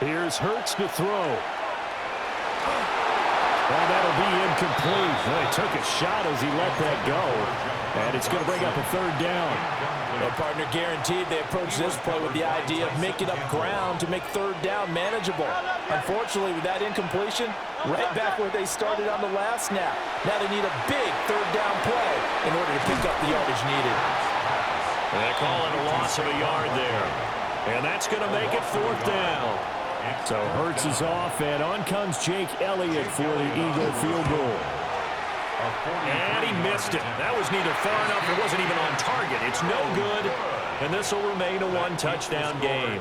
Here's Hurts to throw. Well, that'll be incomplete. Well, he took a shot as he let that go. And it's going to bring up a third down. Well, partner, guaranteed they approach this play with the idea of making up ground to make third down manageable. Unfortunately, with that incompletion, right back where they started on the last snap. Now they need a big third down play in order to pick up the yardage needed. They call it a loss of a yard there. And that's going to make it fourth down. So Hurts is off, and on comes Jake Elliott for the Eagle field goal. And he missed it. That was neither far enough, it wasn't even on target. It's no good, and this will remain a one-touchdown game.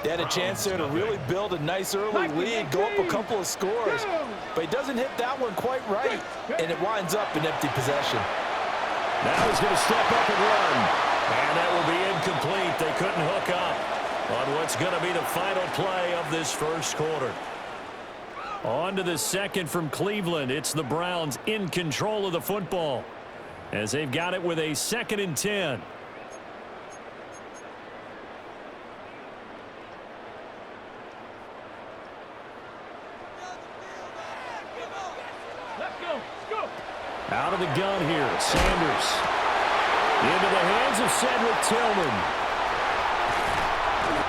They had a chance there to really build a nice early lead, go up a couple of scores, but he doesn't hit that one quite right, and it winds up an empty possession. Now he's going to step up and run, and that will be incomplete. They couldn't hook up on what's going to be the final play of this first quarter. On to the second from Cleveland. It's the Browns in control of the football as they've got it with a 2nd and 10. Out of the gun here, Sanders. Into the hands of Cedric Tillman.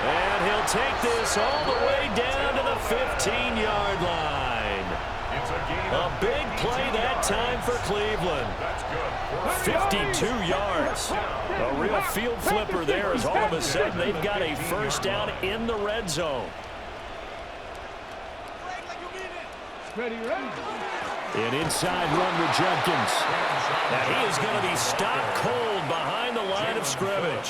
And he'll take this all the way down to the 15-yard line. A big play that time for Cleveland. 52 yards. A real field flipper there as all of a sudden they've got a first down in the red zone. An inside run to Jenkins. And he is going to be stopped cold behind the line of scrimmage.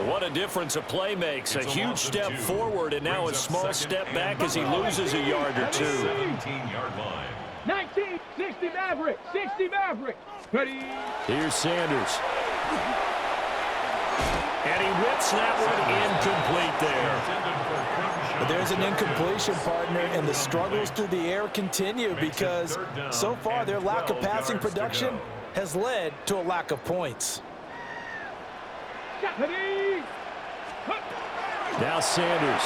What a difference a play makes. A huge step forward and now a small step back as he loses a yard or two. 17-yard line. 19, 60 Maverick, 60 Maverick. Ready. Here's Sanders. And he whips that one incomplete there. But there's an incompletion, partner, and the struggles through the air continue because so far their lack of passing production has led to a lack of points. Now Sanders.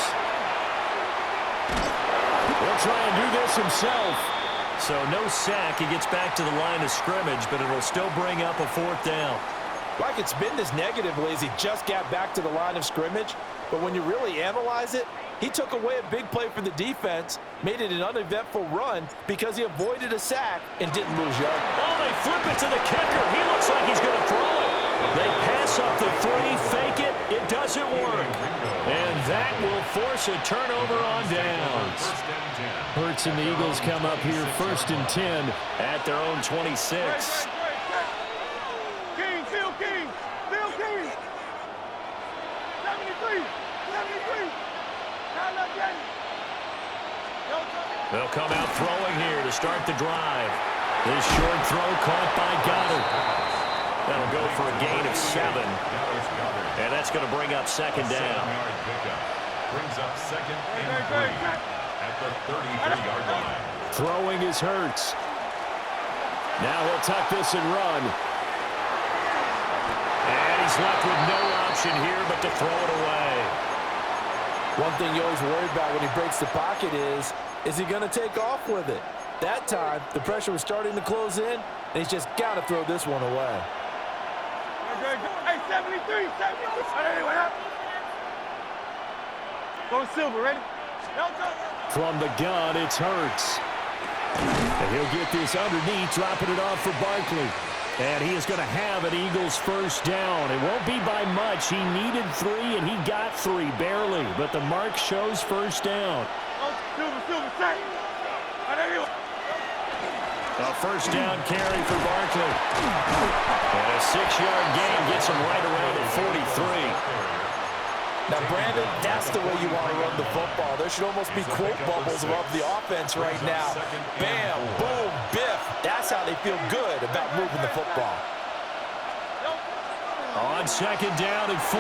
He'll try and do this himself. So no sack. He gets back to the line of scrimmage, but it'll still bring up a fourth down. Like it's been this negatively as he just got back to the line of scrimmage, but when you really analyze it, he took away a big play for the defense, made it an uneventful run because he avoided a sack and didn't lose yards. Oh, they flip it to the kicker. He looks like he's going to throw it. They pass up the 3, fake it. It doesn't work. And that will force a turnover on downs. Hurts and the Eagles come up here 1st and 10 at their own 26. They'll come out throwing here to start the drive. This short throw caught by Goddard. That'll go for a gain of 7. And that's going to bring up 2nd down. Brings up 2nd and 3 at the 33-yard line. Throwing is Hurts. Now he'll tuck this and run. And he's left with no option here but to throw it away. One thing you always worry about when he breaks the pocket is he going to take off with it? That time, the pressure was starting to close in, and he's just got to throw this one away. Hey, 73, 73. Going silver, ready? From the gun, it's Hurts. And he'll get this underneath, dropping it off for Barkley. And he is going to have an Eagles first down. It won't be by much. He needed 3, and he got 3, barely. But the mark shows first down. A first down carry for Barkley. And a 6-yard gain gets him right around the 43. Now, Brandon, that's the way you want to run the football. There should almost be quote bubbles above the offense right now. Bam, boom, biff. That's how they feel good about moving the football. On 2nd down and 4,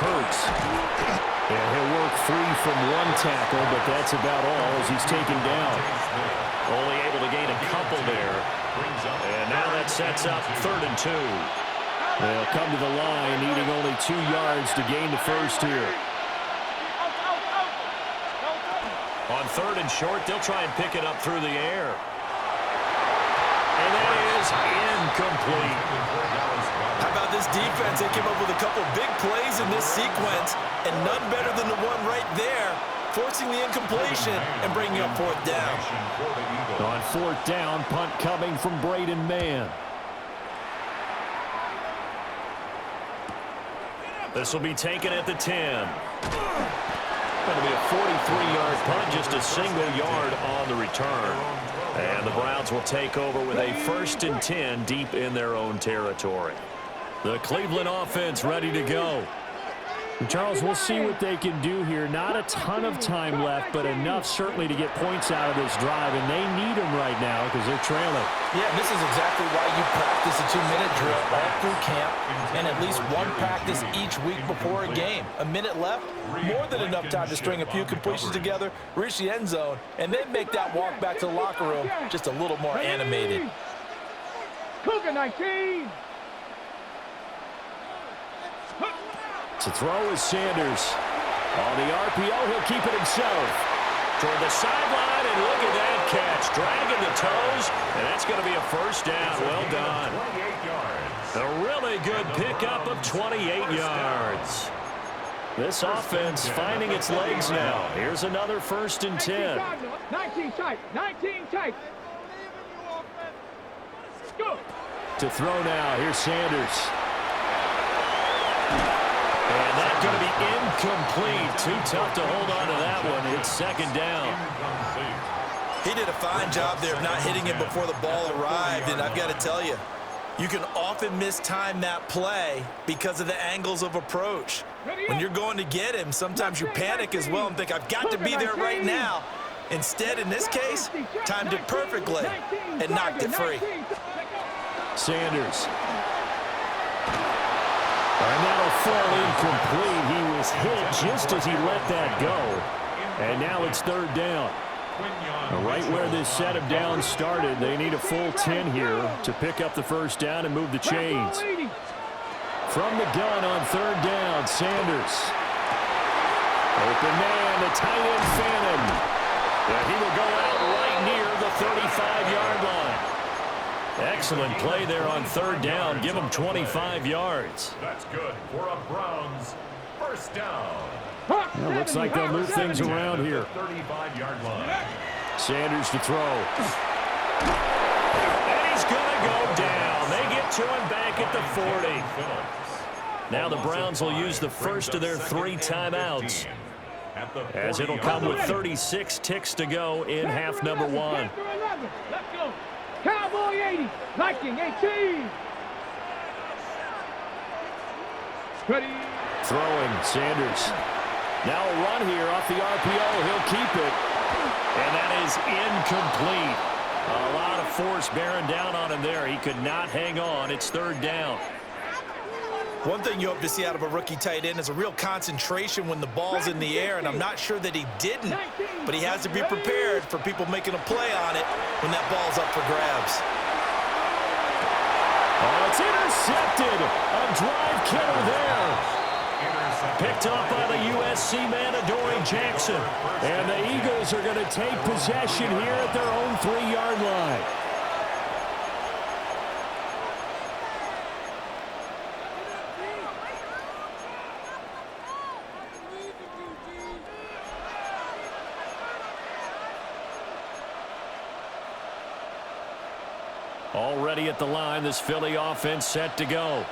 Hurts. And he'll work free from 1 tackle, but that's about all as he's taken down. Only able to gain a couple there. And now that sets up 3rd and 2. They'll come to the line, needing only 2 yards to gain the first here. On 3rd and short, they'll try and pick it up through the air. And that is incomplete. How about this defense? They came up with a couple big plays in this sequence, and none better than the one right there, forcing the incompletion and bringing up 4th down. On 4th down, punt coming from Braden Mann. This will be taken at the 10. Going to be a 43-yard punt, just a single yard on the return. And the Browns will take over with a 1st and 10 deep in their own territory. The Cleveland offense ready to go. Charles, we'll see what they can do here. Not a ton of time left, but enough certainly to get points out of this drive, and they need them right now because they're trailing. Yeah, this is exactly why you practice a 2-minute drill all through camp and at least one practice each week before a game. A minute left, more than enough time to string a few completions together, reach the end zone, and then make that walk back to the locker room just a little more animated. Cougar 19. To throw is Sanders. On the RPO, he'll keep it himself. Toward the sideline, and look at that catch. Dragging the toes, and that's going to be a 1st down. Well done. A really good pickup of 28 yards. This offense finding its legs now. Here's another 1st and 10. 19 tight. 19 tight. Go. To throw now. Here's Sanders. And that's going to be incomplete. Too tough to hold on to that one. It's 2nd down. He did a fine job there of not hitting it before the ball arrived, and I've got to tell you, you can often mistime that play because of the angles of approach. When you're going to get him, sometimes you panic as well and think, I've got to be there right now. Instead, in this case, timed it perfectly and knocked it free. Sanders. And that'll fall incomplete. He was hit just as he let that go. And now it's 3rd down. Right where this set of downs started, they need a full 10 here to pick up the 1st down and move the chains. From the gun on 3rd down, Sanders. Open man, the tight end Fannin. And he will go out right near the 35-yard line. Excellent play there on 3rd down. Give him 25 yards. That's good for a Browns 1st down. It looks like they'll move things around here. 35-yard line. Sanders to throw. And he's going to go down. They get to him back at the 40. Now the Browns will use the first of their 3 timeouts, as it'll come with 36 ticks to go in half number 1. Let's go. Cowboy 80. Viking 18. Ready. Throwing, Sanders. Now a run here off the RPO. He'll keep it. And that is incomplete. A lot of force bearing down on him there. He could not hang on. It's 3rd down. One thing you hope to see out of a rookie tight end is a real concentration when the ball's in the air, and I'm not sure that he didn't, but he has to be prepared for people making a play on it when that ball's up for grabs. Oh, it's intercepted. A drive killer there. Picked up by the USC man, Adoree Jackson. And the Eagles are going to take possession here at their own 3-yard line. Already at the line, this Philly offense set to go.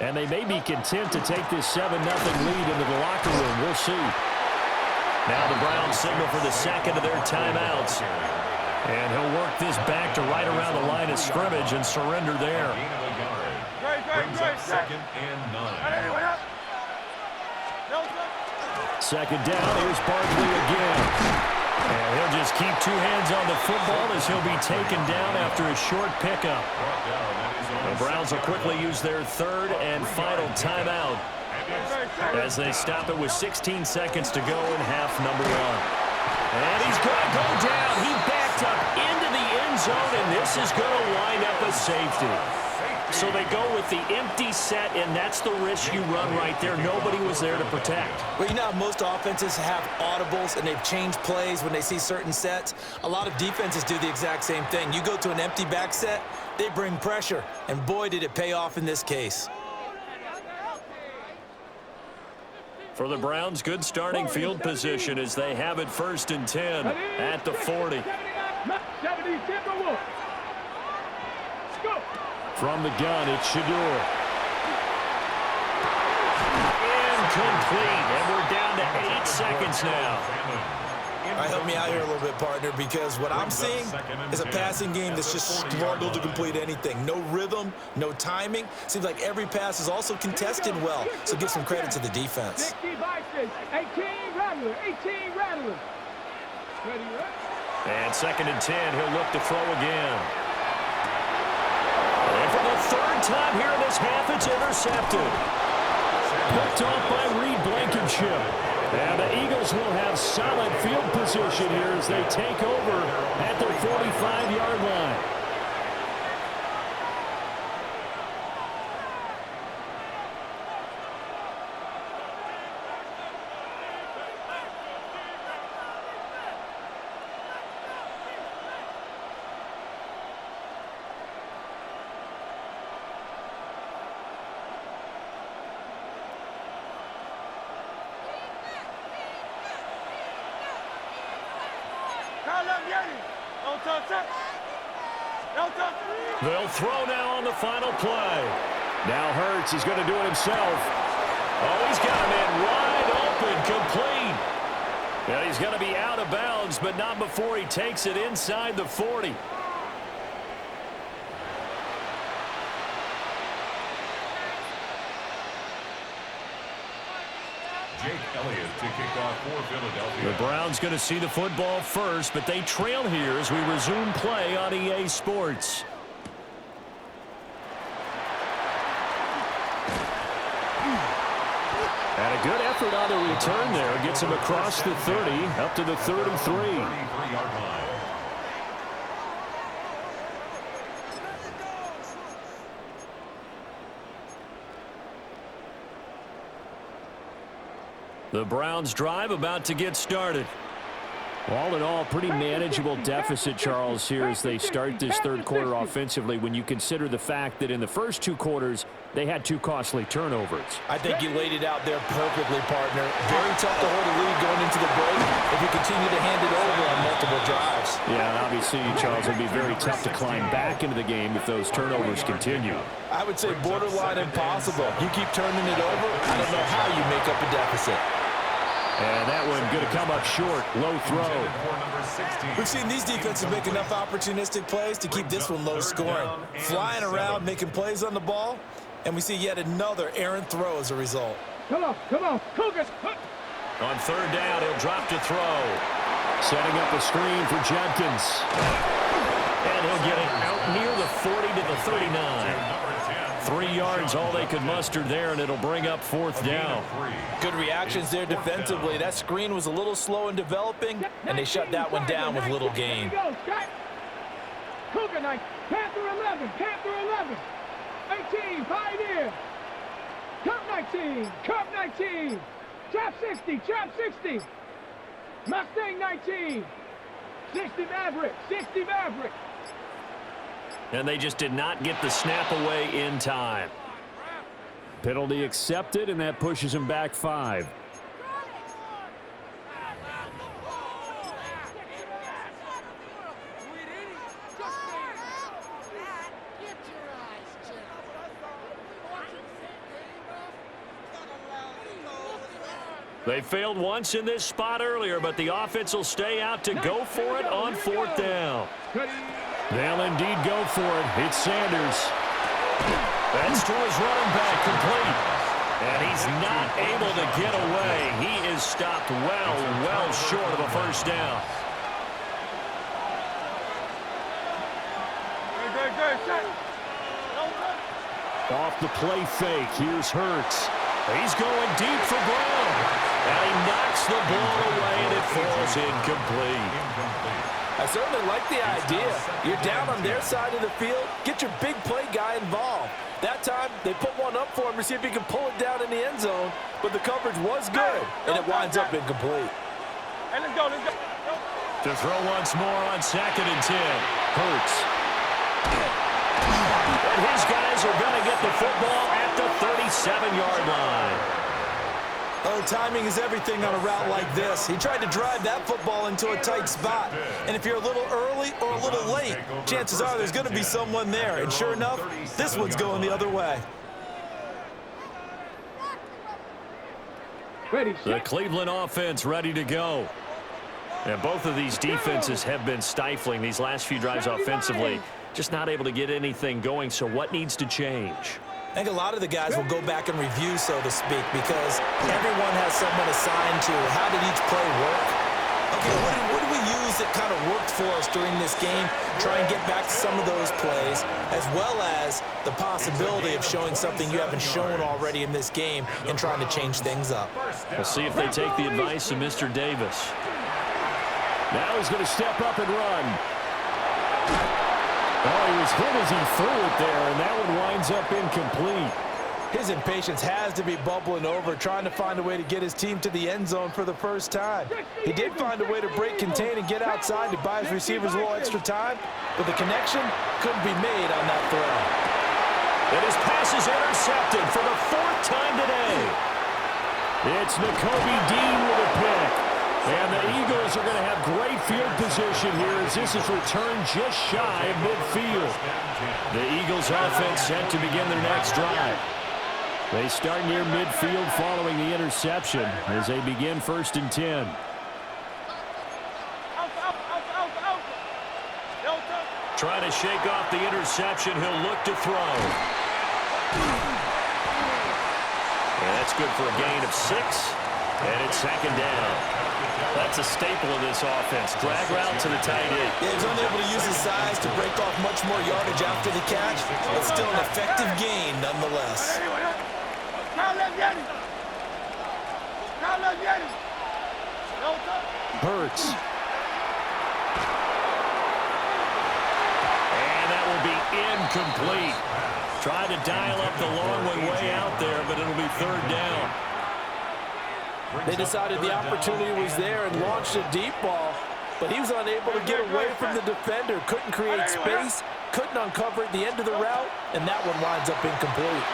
And they may be content to take this 7-0 lead into the locker room. We'll see. Now the Browns signal for the second of their timeouts. And he'll work this back to right around the line of scrimmage and surrender there. Brings up 2nd and 9. 2nd down, here's Barkley again. And he'll just keep 2 hands on the football as he'll be taken down after a short pickup. The Browns will quickly use their 3rd and final timeout as they stop it with 16 seconds to go in half number 1. And he's going to go down. He backed up into the end zone, and this is going to wind up a safety. So they go with the empty set, and that's the risk you run right there. Nobody was there to protect. Well, you know how most offenses have audibles, and they've changed plays when they see certain sets. A lot of defenses do the exact same thing. You go to an empty back set, they bring pressure, and boy, did it pay off in this case. For the Browns, good starting field position as they have it 1st and 10 at the 40. From the gun, it's Shador. Incomplete, and we're down to 8 seconds now. All right, help me out here a little bit, partner, because what I'm seeing is a passing game that's just struggled to complete anything. No rhythm, no timing. Seems like every pass is also contested well, so give some credit to the defense. 18 Rattler. And 2nd and 10, he'll look to throw again. And for the 3rd time here in this half, it's intercepted. Picked off by Reed Blankenship. And the Eagles will have solid field position here as they take over at their 45-yard line. They'll throw now on the final play. Now Hurts is going to do it himself. Oh, he's got a man wide open, complete. And he's going to be out of bounds, but not before he takes it inside the 40. Jake Elliott to kick off for Philadelphia. The Browns going to see the football first, but they trail here as we resume play on EA Sports. And a good effort on the return there. Gets him across the 30, up to the 33. 33-yard line. The Browns drive about to get started. All in all, pretty manageable deficit, Charles, here as they start this 3rd quarter offensively when you consider the fact that in the first 2 quarters, they had 2 costly turnovers. I think you laid it out there perfectly, partner. Very tough to hold a lead going into the break if you continue to hand it over on multiple drives. Yeah, and obviously, Charles, it would be very tough to climb back into the game if those turnovers continue. I would say borderline impossible. You keep turning it over, I don't know how you make up a deficit. And that one going to come up short. Low throw. We've seen these defenses make enough opportunistic plays to keep this one low scoring. Flying around, making plays on the ball, and we see yet another errant throw as a result. Come on, Cougars. On 3rd down, he'll drop to throw. Setting up a screen for Judkins. And he'll get it out near the 40 to the 39. 3 yards, all they could muster there, and it'll bring up 4th down. Good reactions there defensively. That screen was a little slow in developing, and they shut that one down with little gain. Cougar 9, Panther 11, 18, Pioneer. Cup 19, Trap 60, Mustang 19, 60 Maverick. And they just did not get the snap away in time. Penalty accepted, and that pushes him back 5. They failed once in this spot earlier, but the offense will stay out to go for it on 4th down. They'll indeed go for it. It's Sanders. That's to his running back, complete. And he's not able to get away. He is stopped well short of a 1st down. Off the play fake, here's Hurts. He's going deep for Brown. And he knocks the ball away, and it falls incomplete. I certainly like the idea. You're down on their side of the field. Get your big play guy involved. That time, they put one up for him to see if he can pull it down in the end zone. But the coverage was good, and it winds up incomplete. Hey, let's go, let's go. To throw once more on 2nd and 10. Hurts. And his guys are going to get the football at the 37-yard line. Oh, timing is everything on a route like this. He tried to drive that football into a tight spot. And if you're a little early or a little late, chances are there's going to be someone there. And sure enough, this one's going the other way. The Cleveland offense ready to go. And both of these defenses have been stifling these last few drives offensively. Just not able to get anything going. So what needs to change? I think a lot of the guys will go back and review, so to speak, because everyone has someone assigned to how did each play work. Okay, what did we use that kind of worked for us during this game? Try and get back to some of those plays, as well as the possibility of showing something you haven't shown already in this game and trying to change things up. We'll see if they take the advice of Mr. Davis. Now he's going to step up and run. Oh, he was hit as he threw it there, and that one winds up incomplete. His impatience has to be bubbling over, trying to find a way to get his team to the end zone for the first time. He did find a way to break contain and get outside to buy his receivers a little extra time, but the connection couldn't be made on that throw. And his pass is intercepted for the 4th time today. It's Nakobe Dean with a pick. And the Eagles are going to have great field position here as this is returned just shy of midfield. The Eagles offense set to begin their next drive. They start near midfield following the interception as they begin 1st and 10. Trying to shake off the interception. He'll look to throw. And that's good for a gain of 6. And it's 2nd down. That's a staple of this offense. Drag route to the tight end. Yeah, he's unable to use his size to break off much more yardage after the catch, but still an effective gain nonetheless. Hurts. And that will be incomplete. Trying to dial up the long one way out there, but it'll be 3rd down. They decided the opportunity was there and launched a deep ball, but he was unable to get away from the defender. Couldn't create space, couldn't uncover at the end of the route, and that one winds up incomplete.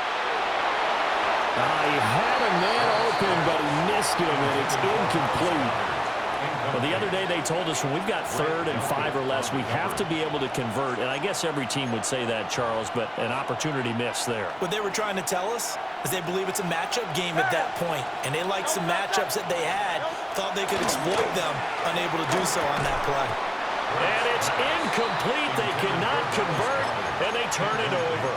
He had a man open, but he missed him, and it's incomplete. Well, the other day they told us when we've got 3rd and 5 or less, we have to be able to convert, and I guess every team would say that, Charles, but an opportunity missed there. What they were trying to tell us is they believe it's a matchup game at that point, and they liked some matchups that they had, thought they could exploit them, unable to do so on that play. And it's incomplete. They cannot convert, and they turn it over.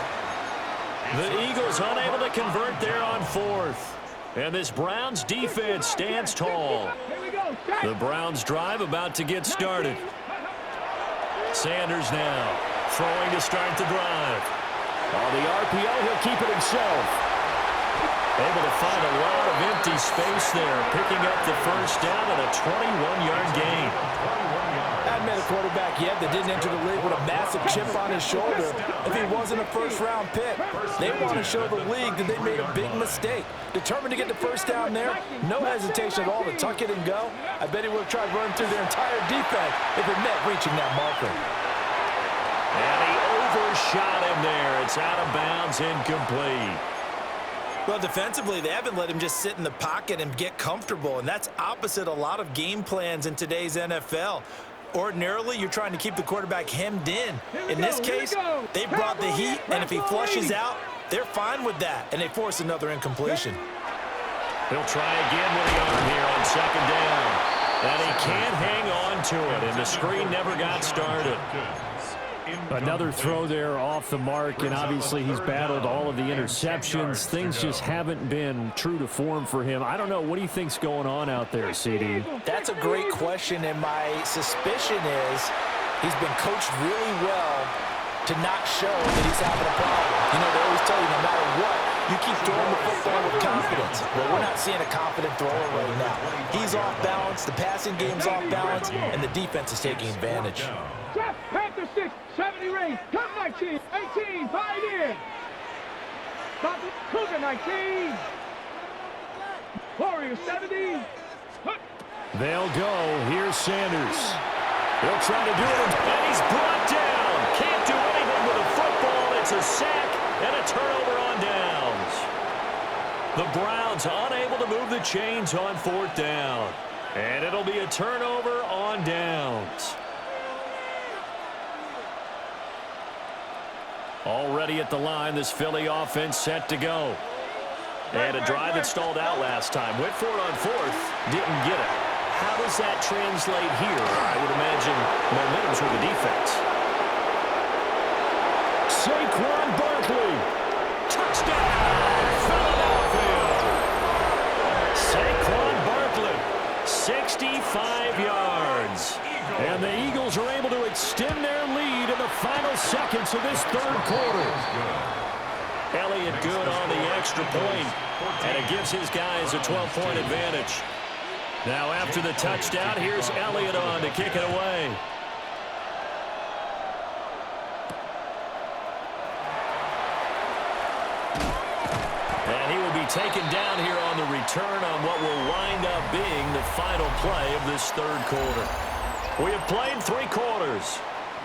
The Eagles unable to convert there on 4th. And this Browns defense stands tall. The Browns drive about to get started. Sanders now throwing to start the drive. On the RPO, he'll keep it himself. Able to find a lot of empty space there, picking up the 1st down and a 21-yard gain. I hadn't met a quarterback yet that didn't enter the league with a massive chip on his shoulder if he wasn't a 1st-round pick. They want to show the league that they made a big mistake. Determined to get the 1st down there, no hesitation at all to tuck it and go. I bet he would have tried running through their entire defense if it meant reaching that marker. And he overshot him there. It's out of bounds, incomplete. Well, defensively, they haven't let him just sit in the pocket and get comfortable, and that's opposite a lot of game plans in today's NFL. Ordinarily, you're trying to keep the quarterback hemmed in. In this case, they brought the heat, and if he flushes out, they're fine with that, and they force another incompletion. He'll try again with the arm here on 2nd down. And he can't hang on to it, and the screen never got started. Another throw there off the mark, and obviously he's battled all of the interceptions. Things just haven't been true to form for him. I don't know. What do you think's going on out there, CD? That's a great question, and my suspicion is he's been coached really well to not show that he's having a problem. You know, they always tell you no matter what, you keep throwing the football with confidence. confidence. Well, we're not seeing a confident thrower right now. He's off balance, the passing game's off balance, and the defense is taking advantage. Jeff, Panther 6, 70 range, come 19, 18, Pioneer. Stop it, Cougar 19. Warrior 70. They'll go. Here's Sanders. He'll try to do it, and he's brought down. Can't do anything with a football. It's a sack and a turnover on downs. The Browns unable to move the chains on 4th down. And it'll be a turnover on downs. Already at the line, this Philly offense set to go. They had a drive that stalled out last time. Went for it on 4th, didn't get it. How does that translate here? I would imagine momentum's with the defense. Saquon Barkley. Touchdown, Philadelphia. Saquon Barkley, 65 yards. And the Eagles are able to extend their lead in the final seconds of this 3rd quarter. Elliott good on the extra point, and it gives his guys a 12-point advantage. Now after the touchdown, here's Elliott on to kick it away. And he will be taken down here on the return on what will wind up being the final play of this 3rd quarter. We have played 3 quarters.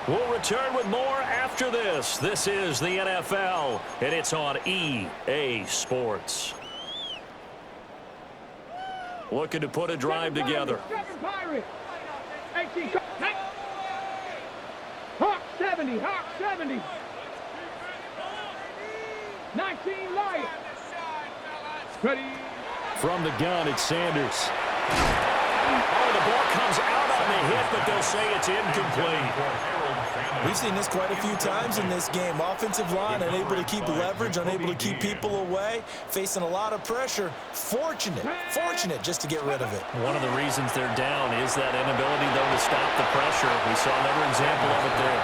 We'll return with more after this. This is the NFL, and it's on EA Sports. Looking to put a drive together. Hawk 70, Hawk 70. 19 Lions. Ready. From the gun, it's Sanders. Oh, the ball comes out on the hit, but they'll say it's incomplete. We've seen this quite a few times in this game. Offensive line unable to keep leverage, unable to keep people away, facing a lot of pressure. Fortunate just to get rid of it. One of the reasons they're down is that inability, though, to stop the pressure. We saw another example of it there.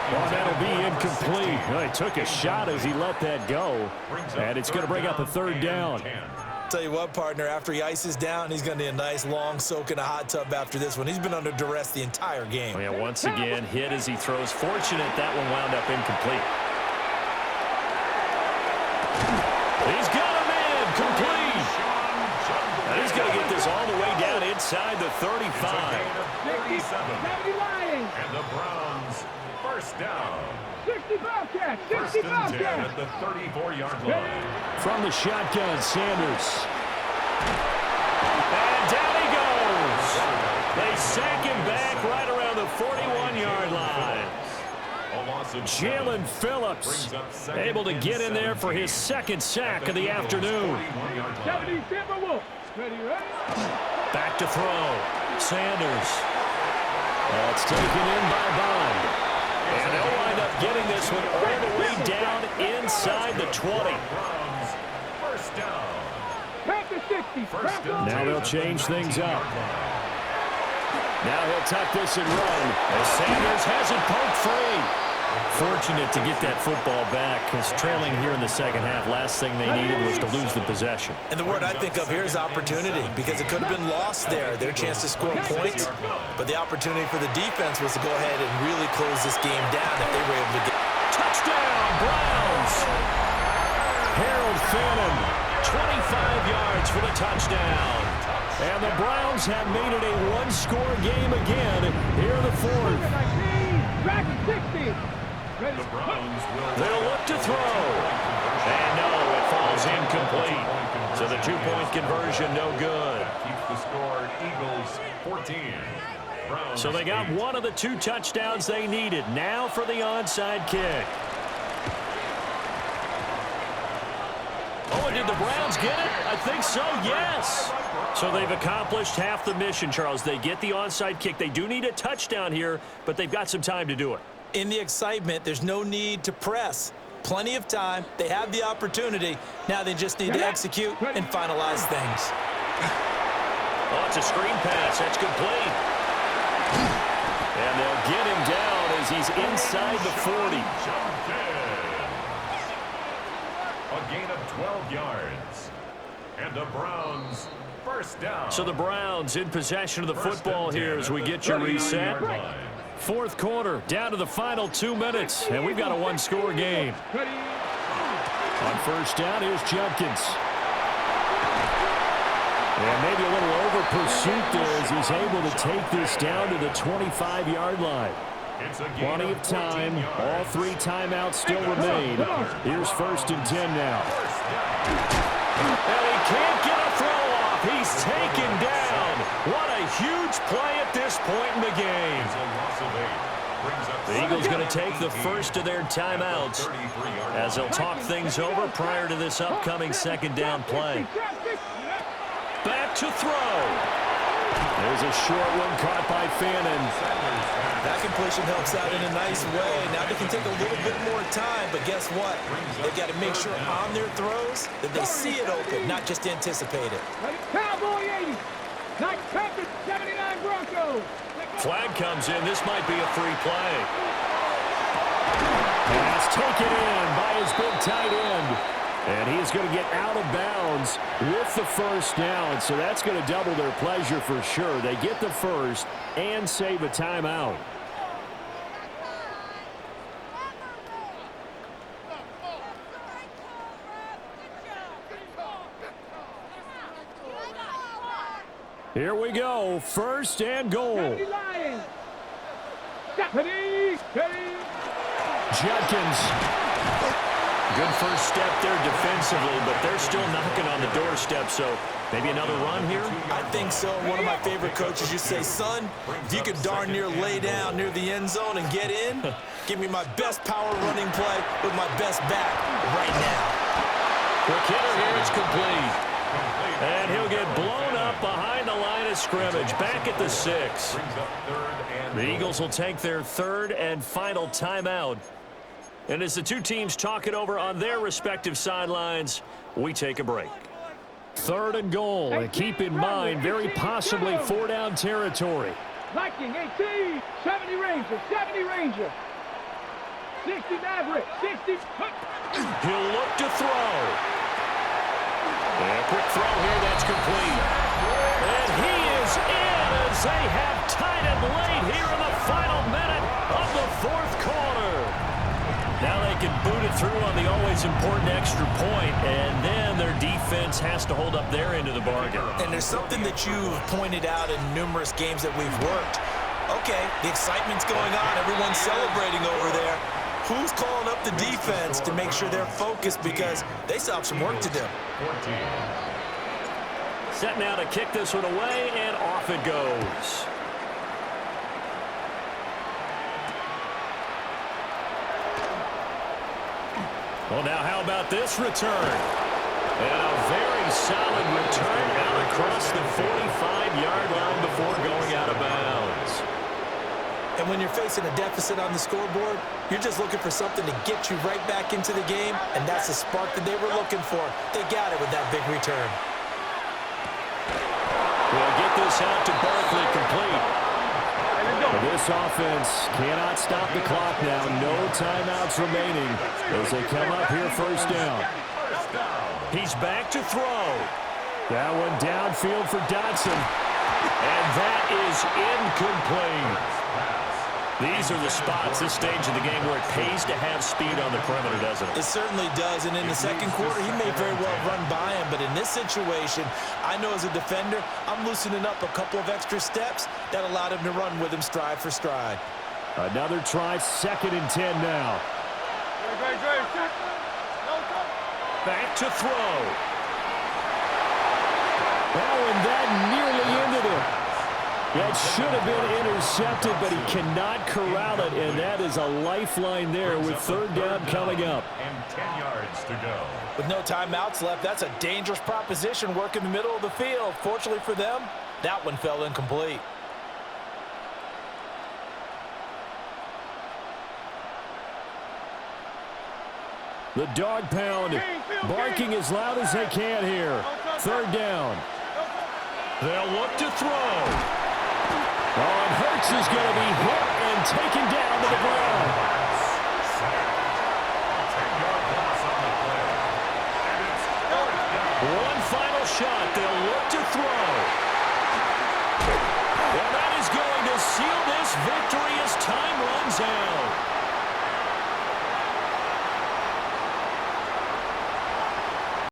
Well, that'll be incomplete. Well, he took a shot as he let that go, and it's going to bring up a 3rd down. Tell you what, partner, after he ices down, he's going to need a nice long soak in a hot tub after this one. He's been under duress the entire game. Oh, yeah, once again, hit as he throws. Fortunate that one wound up incomplete. He's got him in, complete. And he's going to get this all the way down inside the 35. And the Browns, first down. 65 catch, 65 catch. At the 34-yard line. From the shotgun, Sanders. And down he goes. They sack him back right around the 41-yard line. Jalen Phillips able to get in there for his 2nd sack of the afternoon. 70 Timberwolves. Ready, ready. Back to throw. Sanders. That's taken in by Bond. And they'll wind up getting this one all the way down inside the 20. First down. Now they'll change things up. Now he'll tuck this and run as Sanders has it poked free. Fortunate to get that football back because trailing here in the 2nd half, last thing they needed was to lose the possession. And the word I think of here is opportunity, because it could have been lost there, their chance to score points. But the opportunity for the defense was to go ahead and really close this game down if they were able to get. Touchdown, Browns! Harold Phantom, 25 yards for the touchdown. And the Browns have made it a 1-score game again here in the 4th. They'll look to throw. And no, it falls incomplete. So the 2-point conversion no good. Keeps the score Eagles 14. So they got one of the 2 touchdowns they needed. Now for the onside kick. Oh, and did the Browns get it? I think so, yes. So they've accomplished half the mission, Charles. They get the onside kick. They do need a touchdown here, but they've got some time to do it. In the excitement, there's no need to press. Plenty of time. They have the opportunity. Now they just need to execute and finalize things. Oh, it's a screen pass. That's complete. And they'll get him down as he's inside the 40. A gain of 12 yards. And the Browns, first down. So the Browns in possession of the football here as we get you reset. Fourth quarter, down to the final 2 minutes, and we've got a one-score game. On first down, here's Judkins. And maybe a little over-pursuit there as he's able to take this down to the 25-yard line. Plenty of time. All 3 timeouts still remain. Here's first and 10 now. And he can't get a throw off. He's taken down. What a huge play at this point in the game. The Eagles going to take the first of their timeouts as they'll talk things over prior to this upcoming second down play. Back to throw. There's a short one caught by Fannin. That completion helps out in a nice way. Now they can take a little bit more time, but guess what? They've got to make sure on their throws that they see it open, not just anticipate it. Cowboy 80. Night Panthers 79 Broncos. Flag comes in. This might be a free play. Pass taken in by his big tight end. And he's going to get out of bounds with the first down. So that's going to double their pleasure for sure. They get the first and save a timeout. Here we go. First and goal. Judkins. Good first step there defensively, but they're still knocking on the doorstep, so maybe another run here? I think so. One of my favorite coaches used to say, son, if you could darn near lay down near the end zone and get in, give me my best power running play with my best back right now. Quick hitter here, it's complete. And he'll get blown up behind the line of scrimmage, back at the 6. The Eagles will take their third and final timeout. And as the two teams talk it over on their respective sidelines, we take a break. Third and goal, and keep in mind, very possibly 4-down territory. Viking 18, 70 Ranger, 70 Ranger. 60 Maverick, 60. He'll look to throw. And a quick throw here, that's complete. And he is in as they have tied it late here in the final minute of the fourth quarter. Now they can boot it through on the always important extra point, and then their defense has to hold up their end of the bargain. And there's something that you've pointed out in numerous games that we've worked. Okay, the excitement's going on. Everyone's celebrating over there. Who's calling up the defense to make sure they're focused because they still have some work to do? Set now to kick this one away, and off it goes. Well, now how about this return? And a very solid return out across the 45-yard line before going out of bounds. And when you're facing a deficit on the scoreboard, you're just looking for something to get you right back into the game, and that's the spark that they were looking for. They got it with that big return. We'll get this out to Barkley complete. This offense cannot stop the clock now. No timeouts remaining as they come up here first down. He's back to throw. That one downfield for Dotson. And that is incomplete. These are the spots, this stage of the game, where it pays to have speed on the perimeter, doesn't it? It certainly does, and in the second quarter, he may very well run by him, but in this situation, I know as a defender, I'm loosening up a couple of extra steps that allowed him to run with him stride for stride. Another try, second and 10 now. Back to throw. Oh, and that nearly ended it. That should have been intercepted, but he cannot corral it, and that is a lifeline there with third down coming up. And 10 yards to go. With no timeouts left, that's a dangerous proposition, work in the middle of the field. Fortunately for them, that one fell incomplete. The dog pound barking as loud as they can here. Third down. They'll look to throw. Oh, and Hurts is going to be hit and taken down to the ground. 10-yard loss on the play. One final shot. They'll look to throw. And that is going to seal this victory as time runs out.